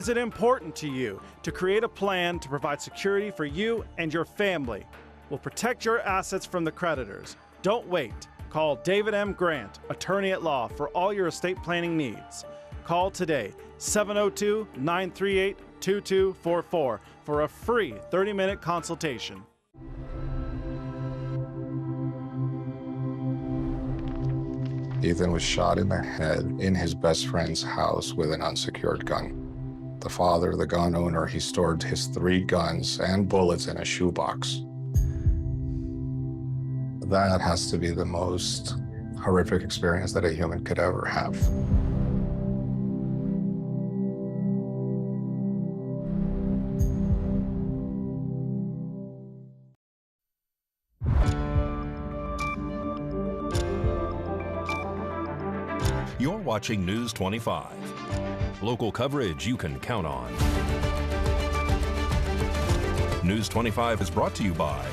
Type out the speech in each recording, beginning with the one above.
Is it important to you to create a plan to provide security for you and your family? We'll protect your assets from the creditors. Don't wait. Call David M. Grant, attorney at law, for all your estate planning needs. Call today, 702-938-2244 for a free 30-minute consultation. Ethan was shot in the head in his best friend's house with an unsecured gun. The father, the gun owner, he stored his 3 guns and bullets in a shoebox. That has to be the most horrific experience that a human could ever have. You're watching News 25. Local coverage you can count on. News 25 is brought to you by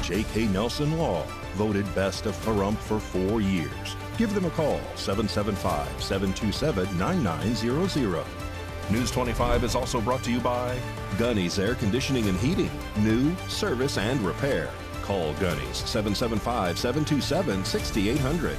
J.K. Nelson Law, voted best of Pahrump for 4 years. Give them a call, 775-727-9900. News 25 is also brought to you by Gunny's Air Conditioning and Heating. New, service, and repair. Call Gunny's, 775-727-6800.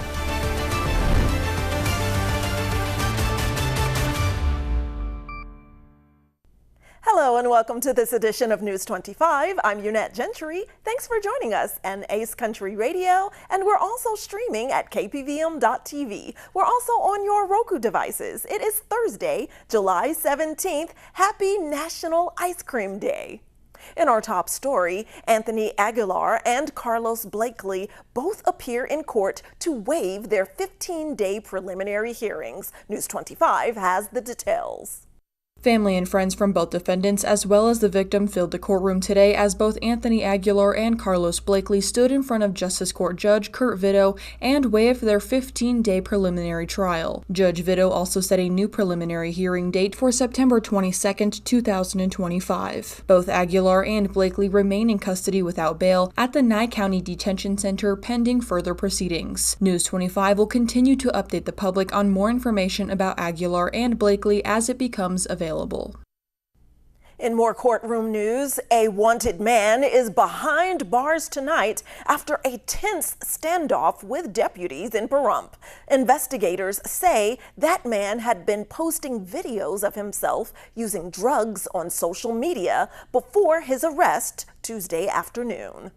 Hello and welcome to this edition of News 25. I'm Unette Gentry. Thanks for joining us on Ace Country Radio, and we're also streaming at KPVM.TV. We're also on your Roku devices. It is Thursday, July 17th. Happy National Ice Cream Day. In our top story, Anthony Aguilar and Carlos Blakely both appear in court to waive their 15-day preliminary hearings. News 25 has the details. Family and friends from both defendants as well as the victim filled the courtroom today as both Anthony Aguilar and Carlos Blakely stood in front of Justice Court Judge Kurt Vito and waived their 15-day preliminary trial. Judge Vito also set a new preliminary hearing date for September 22, 2025. Both Aguilar and Blakely remain in custody without bail at the Nye County Detention Center pending further proceedings. News 25 will continue to update the public on more information about Aguilar and Blakely as it becomes available. In more courtroom news, a wanted man is behind bars tonight after a tense standoff with deputies in Pahrump. Investigators say that man had been posting videos of himself using drugs on social media before his arrest Tuesday afternoon.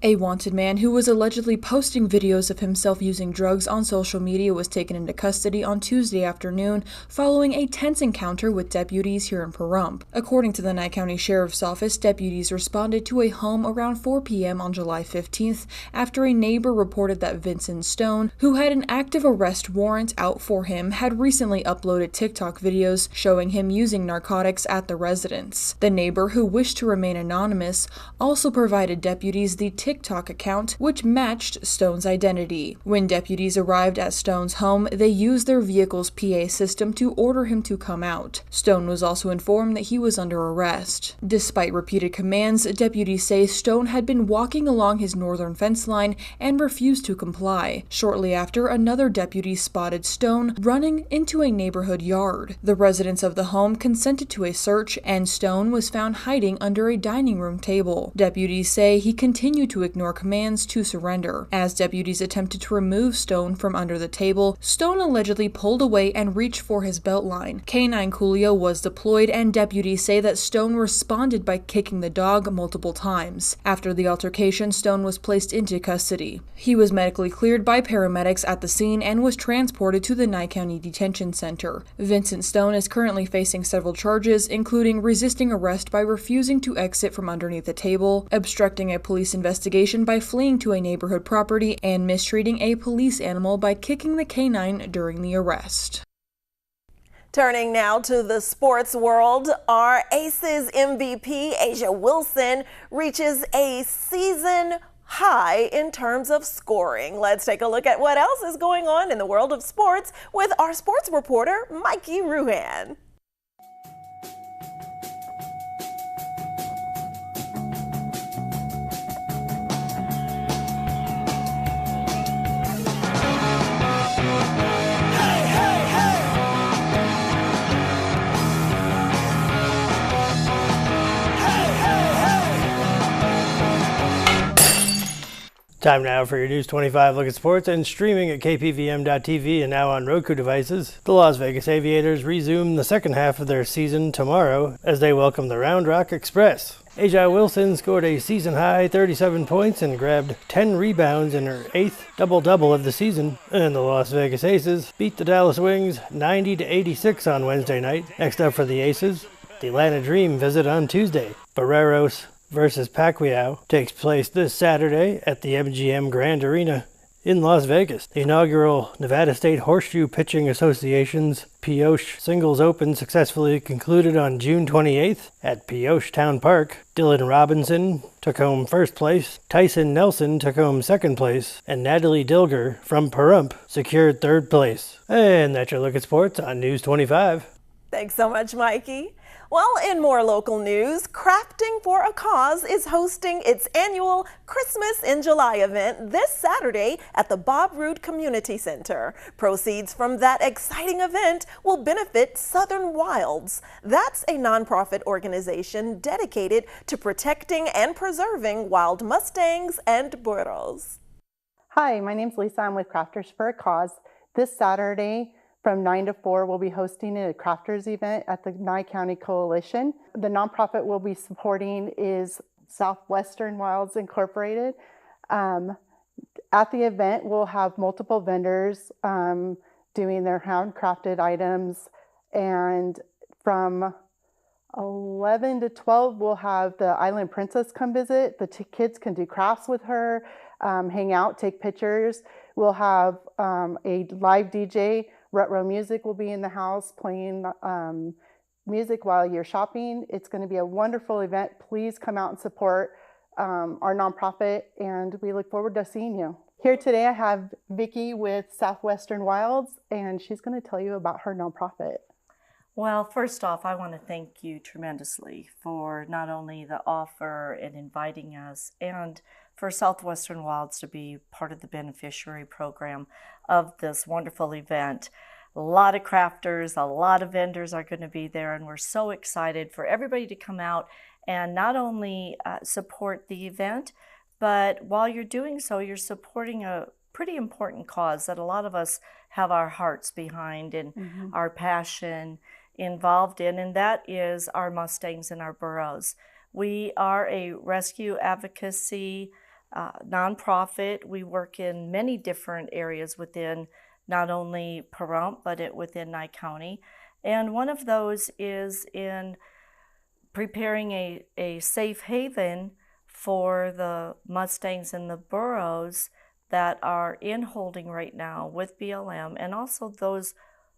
A wanted man who was allegedly posting videos of himself using drugs on social media was taken into custody on Tuesday afternoon following a tense encounter with deputies here in Pahrump. According to the Nye County Sheriff's Office, deputies responded to a home around 4 p.m. on July 15th after a neighbor reported that Vincent Stone, who had an active arrest warrant out for him, had recently uploaded TikTok videos showing him using narcotics at the residence. The neighbor, who wished to remain anonymous, also provided deputies the TikTok account, which matched Stone's identity. When deputies arrived at Stone's home, they used their vehicle's PA system to order him to come out. Stone was also informed that he was under arrest. Despite repeated commands, deputies say Stone had been walking along his northern fence line and refused to comply. Shortly after, another deputy spotted Stone running into a neighborhood yard. The residents of the home consented to a search, and Stone was found hiding under a dining room table. Deputies say he continued to ignore commands to surrender. As deputies attempted to remove Stone from under the table, Stone allegedly pulled away and reached for his belt line. Canine Coolio was deployed, and deputies say that Stone responded by kicking the dog multiple times. After the altercation, Stone was placed into custody. He was medically cleared by paramedics at the scene and was transported to the Nye County Detention Center. Vincent Stone is currently facing several charges, including resisting arrest by refusing to exit from underneath the table, obstructing a police investigation by fleeing to a neighborhood property, and mistreating a police animal by kicking the canine during the arrest. Turning now to the sports world, our Aces MVP, A'ja Wilson, reaches a season high in terms of scoring. Let's take a look at what else is going on in the world of sports with our sports reporter, Mikey Ruhan. Time now for your News 25 look at sports and streaming at KPVM.TV and now on Roku devices. The Las Vegas Aviators resume the second half of their season tomorrow as they welcome the Round Rock Express. Aja Wilson scored a season-high 37 points and grabbed 10 rebounds in her 8th double-double of the season. And the Las Vegas Aces beat the Dallas Wings 90-86 on Wednesday night. Next up for the Aces, the Atlanta Dream visit on Tuesday. Barreros versus Pacquiao takes place this Saturday at the MGM Grand Arena in Las Vegas. The inaugural Nevada State Horseshoe Pitching Association's Pioche Singles Open successfully concluded on June 28th at Pioche Town Park. Dylan Robinson took home first place, Tyson Nelson took home second place, and Natalie Dilger from Pahrump secured third place. And that's your look at sports on News 25. Thanks so much, Mikey. Well, in more local news, Crafting for a Cause is hosting its annual Christmas in July event this Saturday at the Bob Roode Community Center. Proceeds from that exciting event will benefit Southern Wilds. That's a nonprofit organization dedicated to protecting and preserving wild mustangs and burros. Hi, my name's Lisa. I'm with Crafters for a Cause. This Saturday, from 9 to 4, we'll be hosting a crafters event at the Nye County Coalition. The nonprofit we'll be supporting is Southwestern Wilds Incorporated. At the event, we'll have multiple vendors doing their handcrafted items. And from 11 to 12, we'll have the Island Princess come visit. The kids can do crafts with her, hang out, take pictures. We'll have a live DJ. Retro Music will be in the house playing music while you're shopping. It's going to be a wonderful event. Please come out and support our nonprofit, and we look forward to seeing you. Here today I have Vicki with Southwestern Wilds, and she's going to tell you about her nonprofit. Well, first off, I want to thank you tremendously for not only the offer and inviting us, and for Southwestern Wilds to be part of the beneficiary program of this wonderful event. A lot of crafters, a lot of vendors are going to be there, and we're so excited for everybody to come out and not only support the event, but while you're doing so, you're supporting a pretty important cause that a lot of us have our hearts behind and our passion involved in, and that is our mustangs and our burros. We are a rescue advocacy nonprofit. We work in many different areas within not only Pahrump, but within Nye County. And one of those is in preparing a safe haven for the mustangs and the burros that are in holding right now with BLM, and also those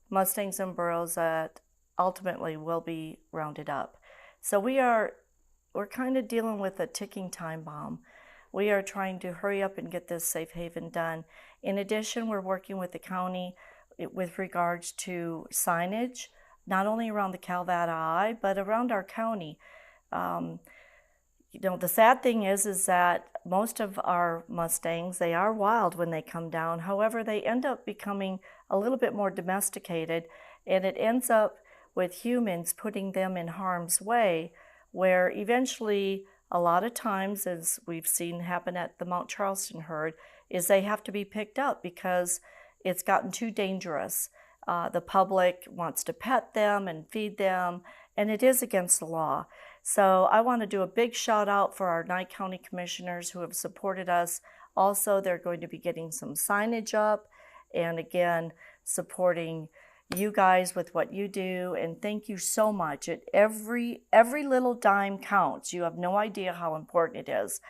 mustangs and burros that ultimately will be rounded up. So we're kind of dealing with a ticking time bomb. We are trying to hurry up and get this safe haven done. In addition, we're working with the county with regards to signage, not only around the Calvada Eye, but around our county. You know, the sad thing is that most of our mustangs, they are wild when they come down. However, they end up becoming a little bit more domesticated, and it ends up with humans putting them in harm's way, where eventually a lot of times, as we've seen happen at the Mount Charleston herd, is they have to be picked up because it's gotten too dangerous. The public wants to pet them and feed them, and it is against the law. So I want to do a big shout out for our Nye County commissioners who have supported us. Also, they're going to be getting some signage up, and again, supporting you guys with what you do, and thank you so much. Every little dime counts. You have no idea how important it is.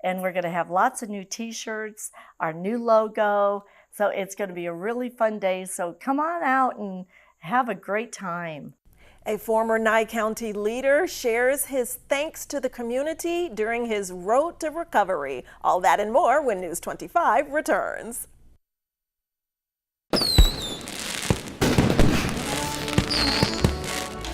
And we're going to have lots of new t-shirts, our new logo. So it's going to be a really fun day. So come on out and have a great time. A former Nye County leader shares his thanks to the community during his road to recovery. All that and more when News 25 returns.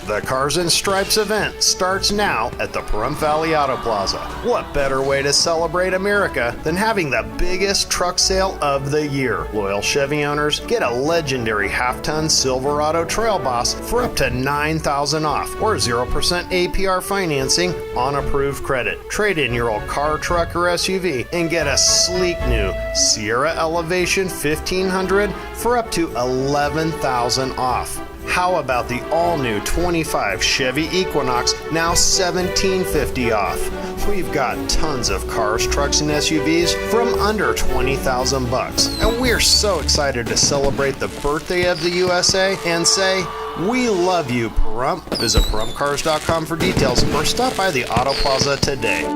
The Cars and Stripes event starts now at the Pahrump Valley Auto Plaza. What better way to celebrate America than having the biggest truck sale of the year? Loyal Chevy owners get a legendary half-ton Silverado Trail Boss for up to $9,000 off or 0% APR financing on approved credit. Trade in your old car, truck, or SUV and get a sleek new Sierra Elevation 1500 for up to $11,000 off. How about the all-new 25 Chevy Equinox, now $1,750 off? We've got tons of cars, trucks, and SUVs from under $20,000. And we're so excited to celebrate the birthday of the USA and say, we love you, Pahrump. Visit PahrumpCars.com for details or stop by the Auto Plaza today.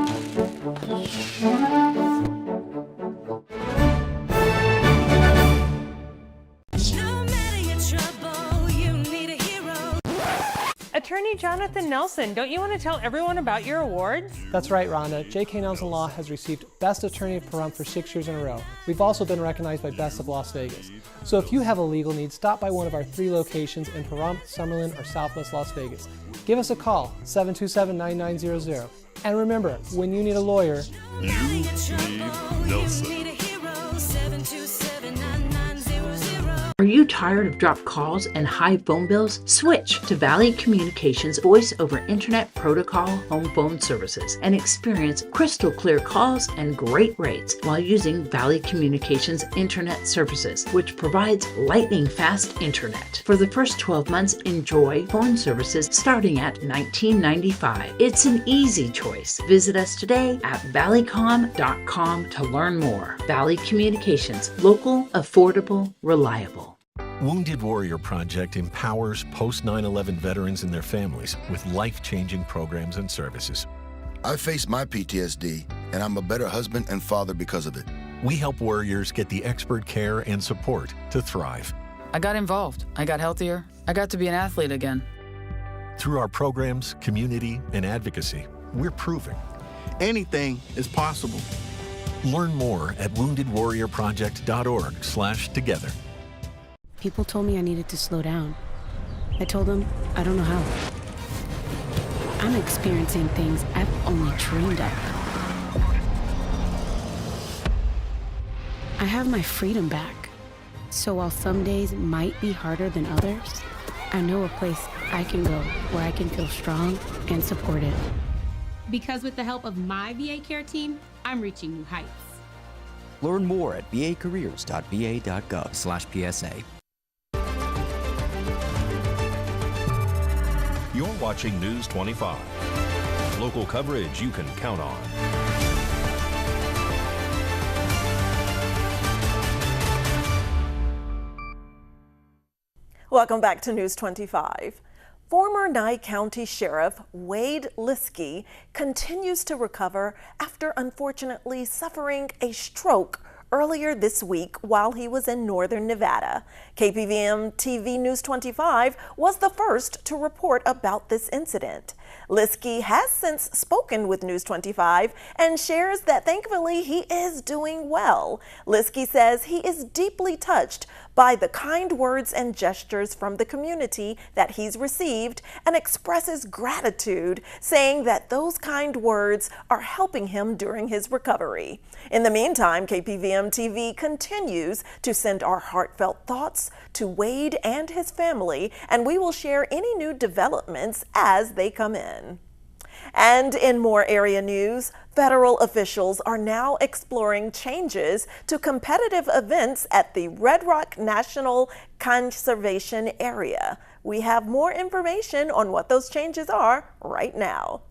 Attorney Jonathan Nelson, don't you want to tell everyone about your awards? That's right, Rhonda. J.K. Nelson Law has received Best Attorney of Pahrump for 6 years in a row. We've also been recognized by Best of Las Vegas. So if you have a legal need, stop by one of our 3 locations in Pahrump, Summerlin, or Southwest Las Vegas. Give us a call, 727-9900. And remember, when you need a lawyer, you need Nelson. Are you tired of dropped calls and high phone bills? Switch to Valley Communications Voice over Internet Protocol home phone services and experience crystal clear calls and great rates while using Valley Communications Internet services, which provides lightning fast internet. For the first 12 months, enjoy phone services starting at $19.95. It's an easy choice. Visit us today at valleycom.com to learn more. Valley Communications, local, affordable, reliable. Wounded Warrior Project empowers post-9/11 veterans and their families with life-changing programs and services. I faced my PTSD, and I'm a better husband and father because of it. We help warriors get the expert care and support to thrive. I got involved. I got healthier. I got to be an athlete again. Through our programs, community, and advocacy, we're proving anything is possible. Learn more at woundedwarriorproject.org/together. People told me I needed to slow down. I told them I don't know how. I'm experiencing things I've only dreamed of. I have my freedom back. So while some days might be harder than others, I know a place I can go where I can feel strong and supported. Because with the help of my VA care team, I'm reaching new heights. Learn more at vacareers.va.gov/PSA. You're watching News 25. Local coverage you can count on. Welcome back to News 25. Former Nye County Sheriff Wade Liskey continues to recover after unfortunately suffering a stroke earlier this week while he was in northern Nevada. KPVM-TV News 25 was the first to report about this incident. Liskey has since spoken with News 25 and shares that thankfully he is doing well. Liskey says he is deeply touched by the kind words and gestures from the community that he's received and expresses gratitude, saying that those kind words are helping him during his recovery. In the meantime, KPVM-TV continues to send our heartfelt thoughts to Wade and his family, and we will share any new developments as they come in. And in more area news, federal officials are now exploring changes to competitive events at the Red Rock National Conservation Area. We have more information on what those changes are right now.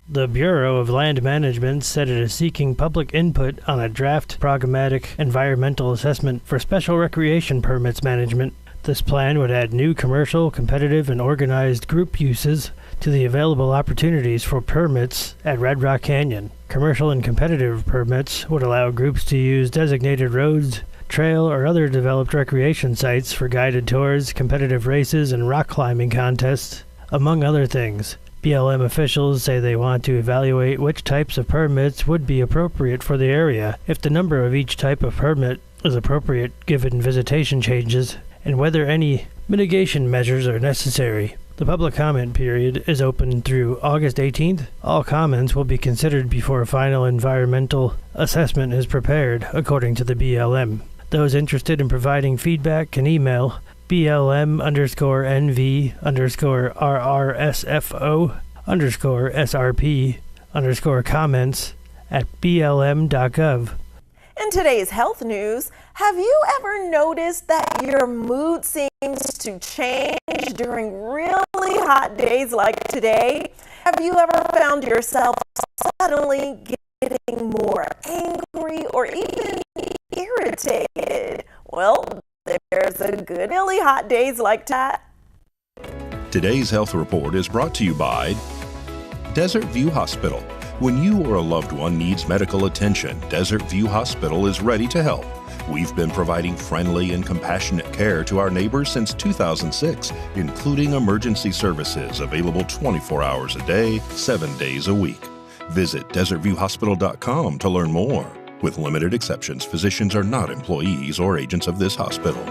The Bureau of Land Management said it is seeking public input on a draft programmatic environmental assessment for special recreation permits management. This plan would add new commercial, competitive, and organized group uses to the available opportunities for permits at Red Rock Canyon. Commercial and competitive permits would allow groups to use designated roads, trail, or other developed recreation sites for guided tours, competitive races, and rock climbing contests, among other things. BLM officials say they want to evaluate which types of permits would be appropriate for the area, if the number of each type of permit is appropriate given visitation changes, and whether any mitigation measures are necessary. The public comment period is open through August 18th. All comments will be considered before a final environmental assessment is prepared, according to the BLM. Those interested in providing feedback can email BLM_NV_RRSFO_SRP_comments@blm.gov. In today's health news, have you ever noticed that your mood seems to change during really hot days like today? Have you ever found yourself suddenly getting more angry or even irritated? Well, there's a good really hot days like that. Today's health report is brought to you by Desert View Hospital. When you or a loved one needs medical attention, Desert View Hospital is ready to help. We've been providing friendly and compassionate care to our neighbors since 2006, including emergency services available 24 hours a day, 7 days a week. Visit desertviewhospital.com to learn more. With limited exceptions, physicians are not employees or agents of this hospital.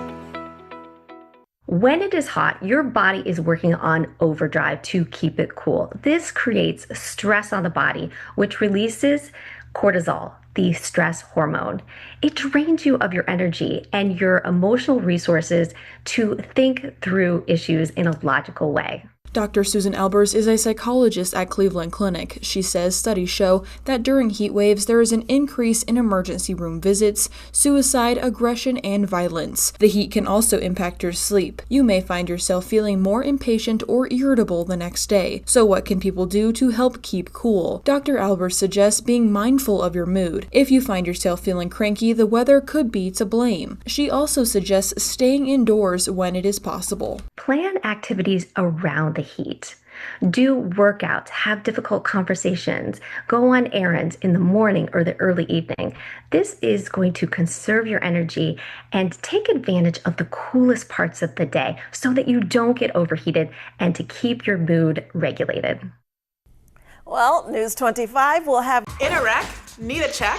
When it is hot, your body is working on overdrive to keep it cool. This creates stress on the body, which releases cortisol, the stress hormone. It drains you of your energy and your emotional resources to think through issues in a logical way. Dr. Susan Albers is a psychologist at Cleveland Clinic. She says studies show that during heat waves, there is an increase in emergency room visits, suicide, aggression, and violence. The heat can also impact your sleep. You may find yourself feeling more impatient or irritable the next day. So what can people do to help keep cool? Dr. Albers suggests being mindful of your mood. If you find yourself feeling cranky, the weather could be to blame. She also suggests staying indoors when it is possible. Plan activities around the heat. Do workouts, have difficult conversations, go on errands in the morning or the early evening. This is going to conserve your energy and take advantage of the coolest parts of the day so that you don't get overheated and to keep your mood regulated. Well, News 25 will have In a wreck, need a check.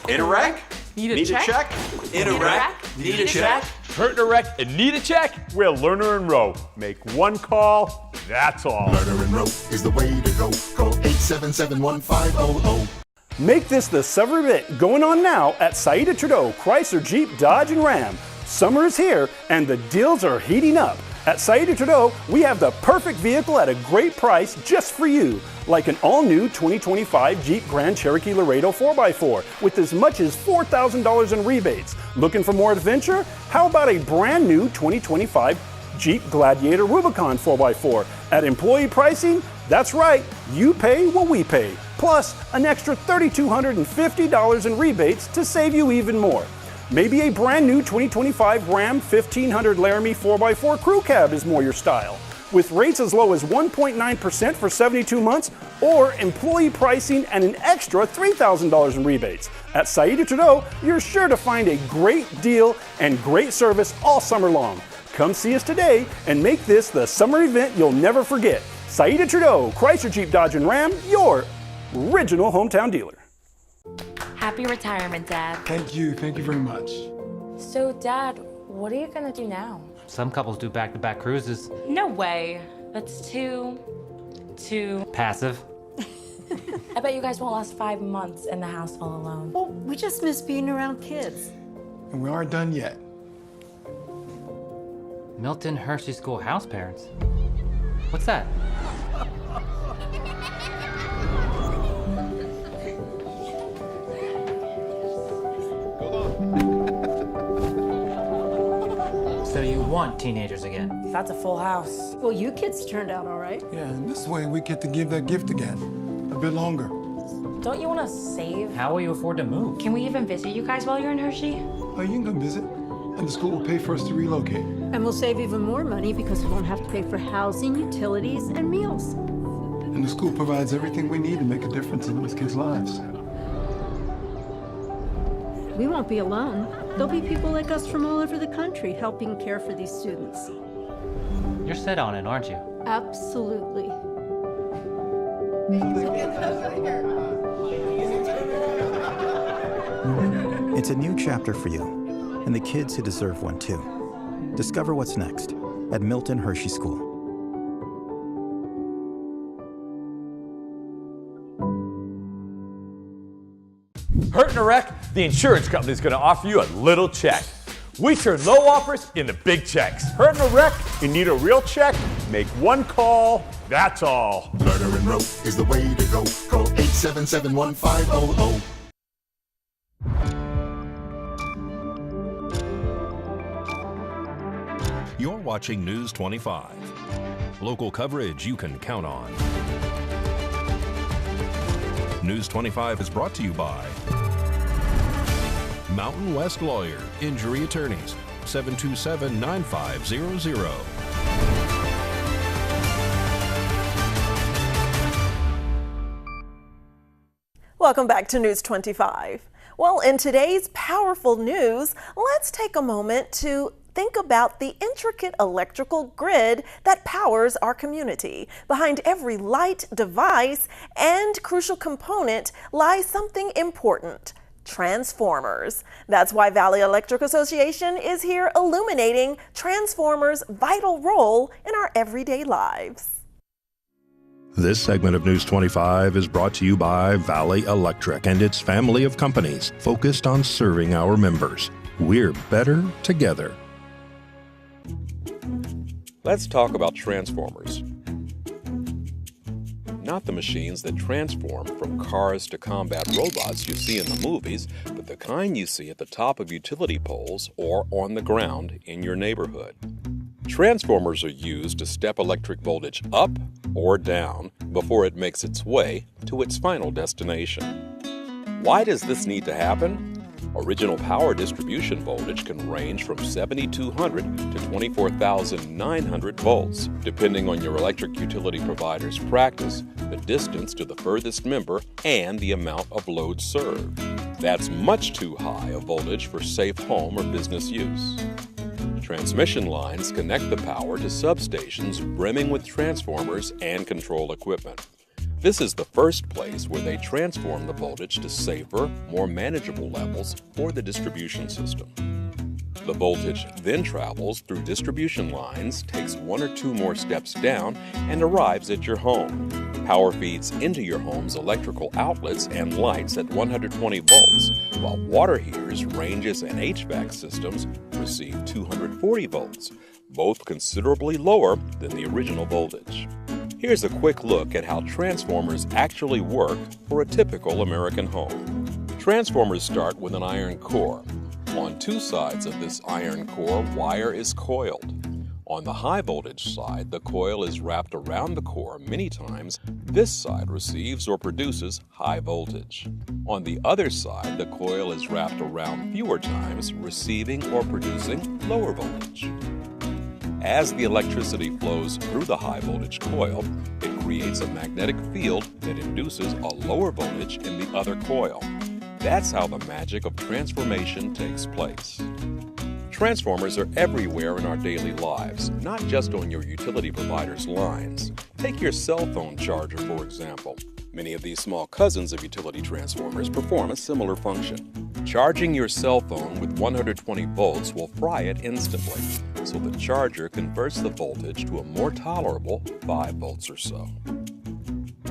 In a wreck, need a check. In a wreck, need a check. Hurt in a wreck and need a check? We're Lerner and Rowe. Make one call, that's all. Lerner and Rowe is the way to go. Call 877-1500. Make this the summer event going on now at Saida Trudeau Chrysler, Jeep, Dodge, and Ram. Summer is here and the deals are heating up. At Saida Trudeau, we have the perfect vehicle at a great price just for you. Like an all-new 2025 Jeep Grand Cherokee Laredo 4x4 with as much as $4,000 in rebates. Looking for more adventure? How about a brand new 2025 Jeep Gladiator Rubicon 4x4 at employee pricing? That's right, you pay what we pay, plus an extra $3,250 in rebates to save you even more. Maybe a brand new 2025 Ram 1500 Laramie 4x4 Crew Cab is more your style, with rates as low as 1.9% for 72 months or employee pricing and an extra $3,000 in rebates. At Saida Trudeau, you're sure to find a great deal and great service all summer long. Come see us today and make this the summer event you'll never forget. Saida Trudeau, Chrysler, Jeep, Dodge, and Ram, your original hometown dealer. Happy retirement, Dad. Thank you very much. So, Dad, what are you gonna do now? Some couples do back-to-back cruises. No way. That's too Passive. I bet you guys won't last 5 months in the house all alone. Well, we just miss being around kids. And we aren't done yet. Milton Hershey School house parents. What's that? So you want teenagers again? That's a full house. Well, you kids turned out all right. Yeah, and this way we get to give that gift again. A bit longer. Don't you want to save? How will you afford to move? Can we even visit you guys while you're in Hershey? Oh, you can come visit. And the school will pay for us to relocate. And we'll save even more money because we won't have to pay for housing, utilities, and meals. And the school provides everything we need to make a difference in these kids' lives. We won't be alone. There'll be people like us from all over the country helping care for these students. You're set on it, aren't you? Absolutely. It's a new chapter for you, and the kids who deserve one too. Discover what's next at Milton Hershey School. Hurt in a wreck? The insurance company's going to offer you a little check. We turn low offers into big checks. Hurt in a wreck? You need a real check? Make one call, that's all. Lerner and Rowe is the way to go. Call 877-1500. You're watching News 25. Local coverage you can count on. News 25 is brought to you by Mountain West Lawyer, Injury Attorneys, 727-9500. Welcome back to News 25. Well, in today's powerful news, let's take a moment to think about the intricate electrical grid that powers our community. Behind every light, device, and crucial component lies something important: transformers. That's why Valley Electric Association is here illuminating transformers' vital role in our everyday lives. This segment of News 25 is brought to you by Valley Electric and its family of companies focused on serving our members. We're better together. Let's talk about transformers. Not the machines that transform from cars to combat robots you see in the movies, but the kind you see at the top of utility poles or on the ground in your neighborhood. Transformers are used to step electric voltage up or down before it makes its way to its final destination. Why does this need to happen? Original power distribution voltage can range from 7,200 to 24,900 volts, depending on your electric utility provider's practice, the distance to the furthest member, and the amount of load served. That's much too high a voltage for safe home or business use. Transmission lines connect the power to substations brimming with transformers and control equipment. This is the first place where they transform the voltage to safer, more manageable levels for the distribution system. The voltage then travels through distribution lines, takes one or two more steps down, and arrives at your home. Power feeds into your home's electrical outlets and lights at 120 volts, while water heaters, ranges, and HVAC systems receive 240 volts, both considerably lower than the original voltage. Here's a quick look at how transformers actually work for a typical American home. Transformers start with an iron core. On two sides of this iron core, wire is coiled. On the high voltage side, the coil is wrapped around the core many times. This side receives or produces high voltage. On the other side, the coil is wrapped around fewer times, receiving or producing lower voltage. As the electricity flows through the high voltage coil, it creates a magnetic field that induces a lower voltage in the other coil. That's how the magic of transformation takes place. Transformers are everywhere in our daily lives, not just on your utility provider's lines. Take your cell phone charger, for example. Many of these small cousins of utility transformers perform a similar function. Charging your cell phone with 120 volts will fry it instantly, so the charger converts the voltage to a more tolerable 5 volts or so.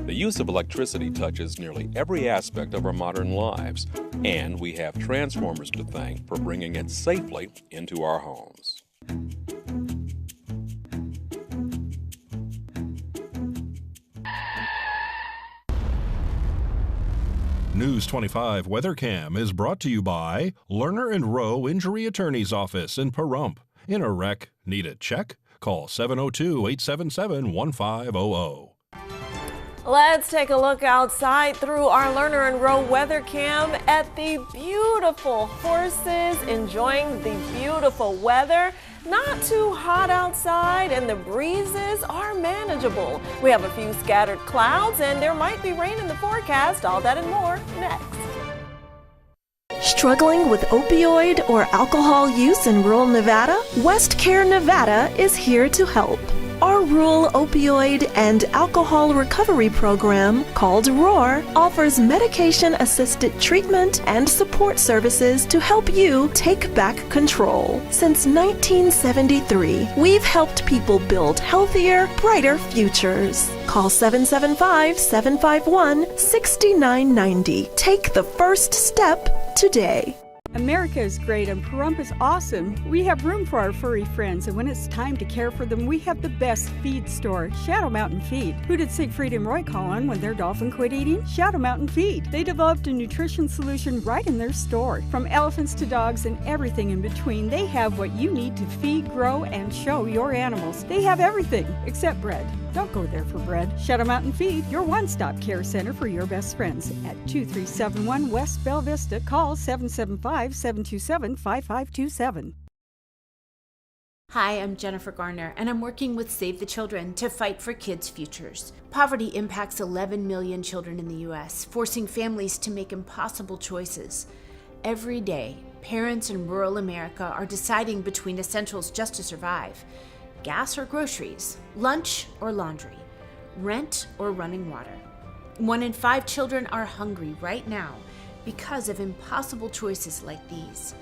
The use of electricity touches nearly every aspect of our modern lives, and we have transformers to thank for bringing it safely into our homes. News 25 Weather Cam is brought to you by Lerner and Rowe Injury Attorney's Office in Pahrump. In a wreck, need a check? Call 702-877-1500. Let's take a look outside through our Lerner and Rowe weather cam at the beautiful horses enjoying the beautiful weather. Not too hot outside and the breezes are manageable. We have a few scattered clouds and there might be rain in the forecast. All that and more next. Struggling with opioid or alcohol use in rural Nevada? West Care Nevada is here to help. Our no-rule opioid and alcohol recovery program called ROAR offers medication-assisted treatment and support services to help you take back control. Since 1973, we've helped people build healthier, brighter futures. Call 775-751-6990. Take the first step today. America is great and Pahrump is awesome. We have room for our furry friends, and when it's time to care for them, we have the best feed store, Shadow Mountain Feed. Who did Siegfried and Roy call on when their dolphin quit eating? Shadow Mountain Feed. They developed a nutrition solution right in their store. From elephants to dogs and everything in between, they have what you need to feed, grow, and show your animals. They have everything except bread. Don't go there for bread. Shadow Mountain Feed, your one-stop care center for your best friends. At 2371 West Bella Vista, call 775-727-5527. Hi, I'm Jennifer Garner, and I'm working with Save the Children to fight for kids' futures. Poverty impacts 11 million children in the U.S., forcing families to make impossible choices. Every day, parents in rural America are deciding between essentials just to survive. Gas or groceries, lunch or laundry, rent or running water. 1 in 5 children are hungry right now because of impossible choices like these.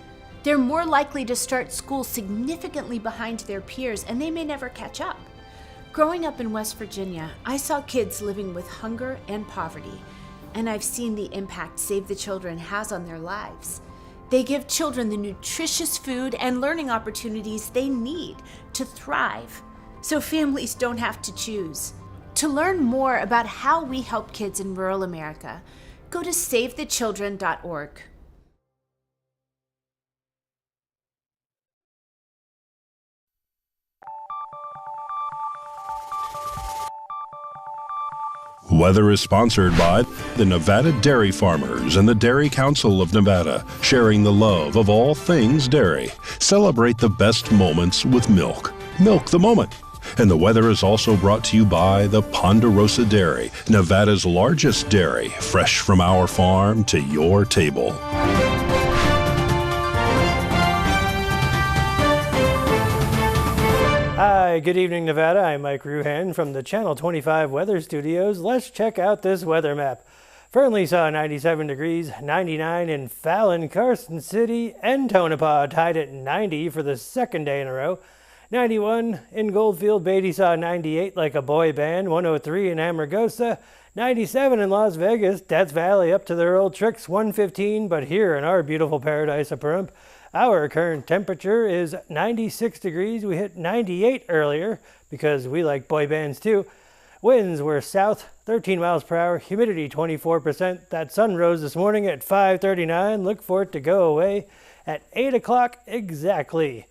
They're more likely to start school significantly behind their peers, and they may never catch up. Growing up in West Virginia, I saw kids living with hunger and poverty, and I've seen the impact Save the Children has on their lives. They give children the nutritious food and learning opportunities they need to thrive, so families don't have to choose. To learn more about how we help kids in rural America, go to SaveTheChildren.org. Weather is sponsored by the Nevada Dairy Farmers and the Dairy Council of Nevada, sharing the love of all things dairy. Celebrate the best moments with milk. Milk the moment. And the weather is also brought to you by the Ponderosa Dairy, Nevada's largest dairy, fresh from our farm to your table. Hi, good evening, Nevada. I'm Mike Ruhan from the Channel 25 Weather Studios. Let's check out this weather map. Fernley saw 97 degrees, 99 in Fallon, Carson City, and Tonopah tied at 90 for the second day in a row. 91 in Goldfield, Beatty saw 98 like a boy band, 103 in Amargosa, 97 in Las Vegas, Death Valley up to their old tricks, 115, but here in our beautiful paradise of Pahrump, our current temperature is 96 degrees. We hit 98 earlier because we like boy bands too. Winds were south, 13 miles per hour, humidity 24%. That sun rose this morning at 5:39. Look for it to go away at 8 o'clock exactly.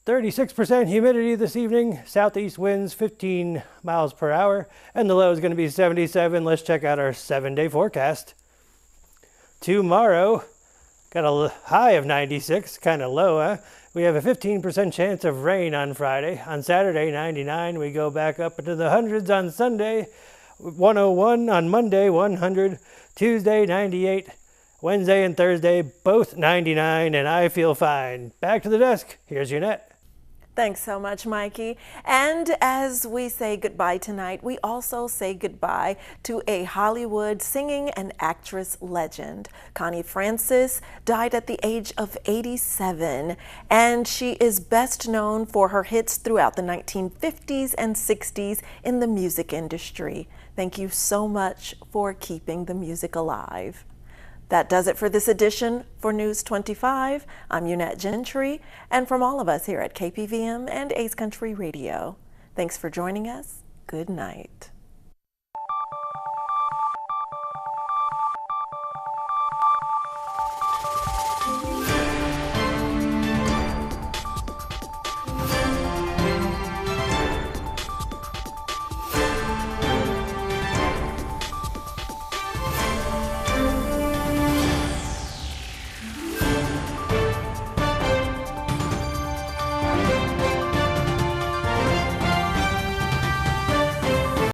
36% humidity this evening, southeast winds 15 miles per hour, and the low is going to be 77. Let's check out our 7-day forecast. Tomorrow, got a high of 96, kind of low, huh? We have a 15% chance of rain on Friday. On Saturday, 99. We go back up into the hundreds on Sunday. 101 on Monday, 100. Tuesday, 98. Wednesday and Thursday, both 99, and I feel fine. Back to the desk. Here's your net. Thanks so much, Mikey. And as we say goodbye tonight, we also say goodbye to a Hollywood singing and actress legend. Connie Francis died at the age of 87, and she is best known for her hits throughout the 1950s and 60s in the music industry. Thank you so much for keeping the music alive. That does it for this edition for News 25. I'm Unette Gentry, and from all of us here at KPVM and Ace Country Radio, thanks for joining us. Good night.